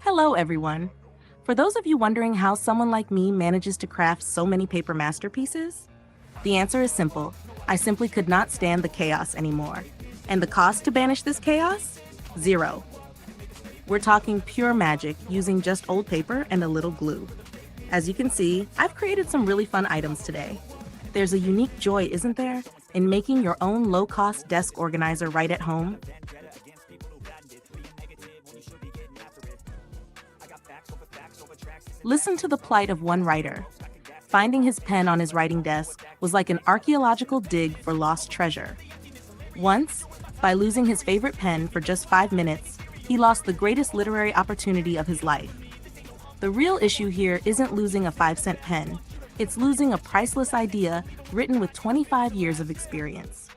Hello, everyone. For those of you wondering how someone like me manages to craft so many paper masterpieces, the answer is simple. I simply could not stand the chaos anymore. And the cost to banish this chaos? Zero. We're talking pure magic using just old paper and a little glue. As you can see, I've created some really fun items today. There's a unique joy, isn't there, in making your own low-cost desk organizer right at home? Listen to the plight of one writer. Finding his pen on his writing desk was like an archaeological dig for lost treasure. Once, by losing his favorite pen for just 5 minutes, he lost the greatest literary opportunity of his life. The real issue here isn't losing a 5-cent pen. It's losing a priceless idea written with 25 years of experience.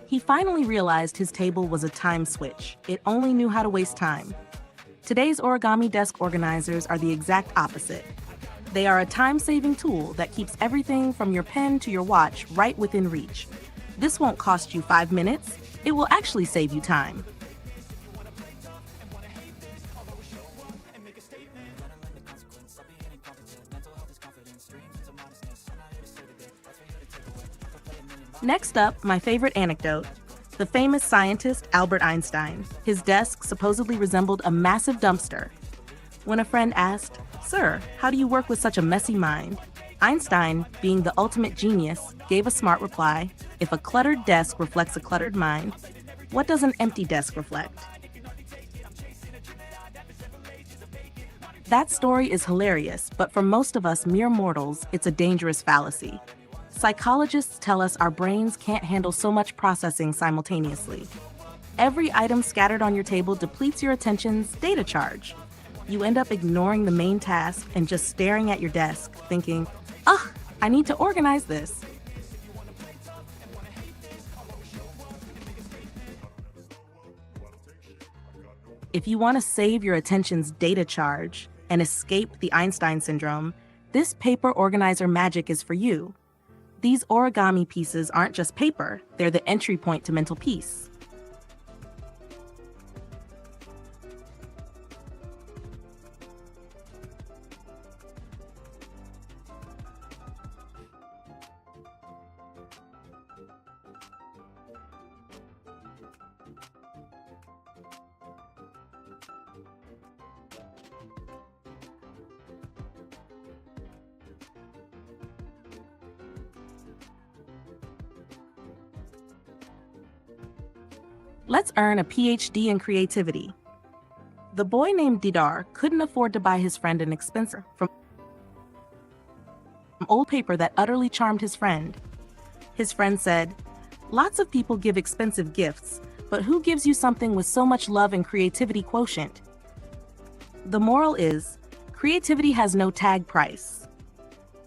He finally realized his table was a time switch. It only knew how to waste time. Today's origami desk organizers are the exact opposite. They are a time-saving tool that keeps everything from your pen to your watch right within reach. This won't cost you 5 minutes. It will actually save you time. Next up, my favorite anecdote. The famous scientist Albert Einstein. His desk supposedly resembled a massive dumpster. When a friend asked, "Sir, how do you work with such a messy mind?" Einstein, being the ultimate genius, gave a smart reply: "If a cluttered desk reflects a cluttered mind, what does an empty desk reflect?" That story is hilarious, but for most of us mere mortals, it's a dangerous fallacy. Psychologists tell us our brains can't handle so much processing simultaneously. Every item scattered on your table depletes your attention's data charge. You end up ignoring the main task and just staring at your desk, thinking, "Ugh, I need to organize this." If you want to save your attention's data charge and escape the Einstein syndrome, this paper organizer magic is for you. These origami pieces aren't just paper, they're the entry point to mental peace. Let's earn a PhD in creativity. The boy named Didar couldn't afford to buy his friend an expensive from old paper that utterly charmed his friend. His friend said, "Lots of people give expensive gifts, but who gives you something with so much love and creativity quotient?" The moral is, creativity has no tag price.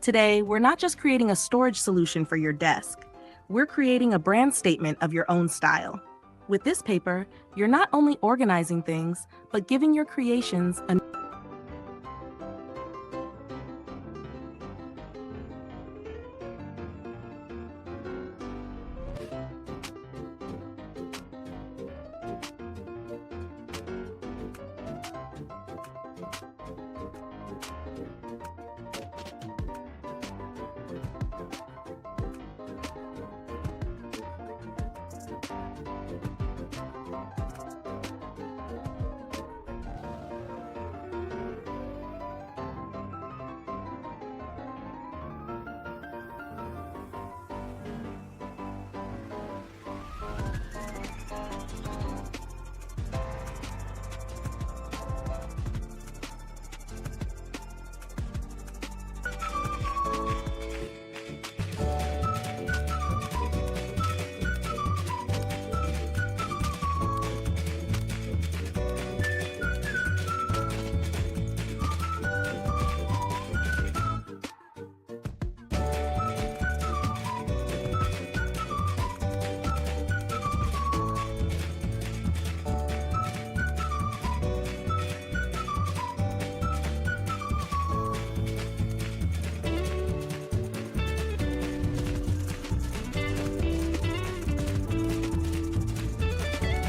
Today, we're not just creating a storage solution for your desk. We're creating a brand statement of your own style. With this paper, you're not only organizing things, but giving your creations a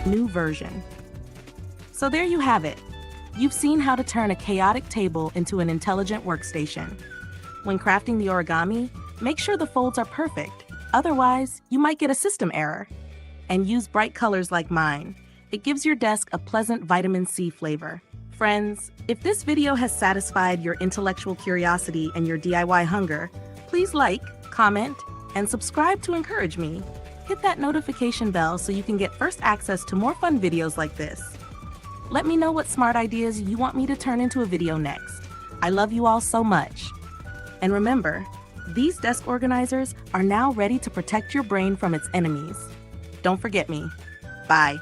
new version. So there you have it. You've seen how to turn a chaotic table into an intelligent workstation. When crafting the origami, make sure the folds are perfect. Otherwise, you might get a system error. And use bright colors like mine. It gives your desk a pleasant vitamin C flavor. Friends, if this video has satisfied your intellectual curiosity and your DIY hunger, please like, comment, and subscribe to encourage me. Hit that notification bell so you can get first access to more fun videos like this. Let me know what smart ideas you want me to turn into a video next. I love you all so much. And remember, these desk organizers are now ready to protect your brain from its enemies. Don't forget me. Bye.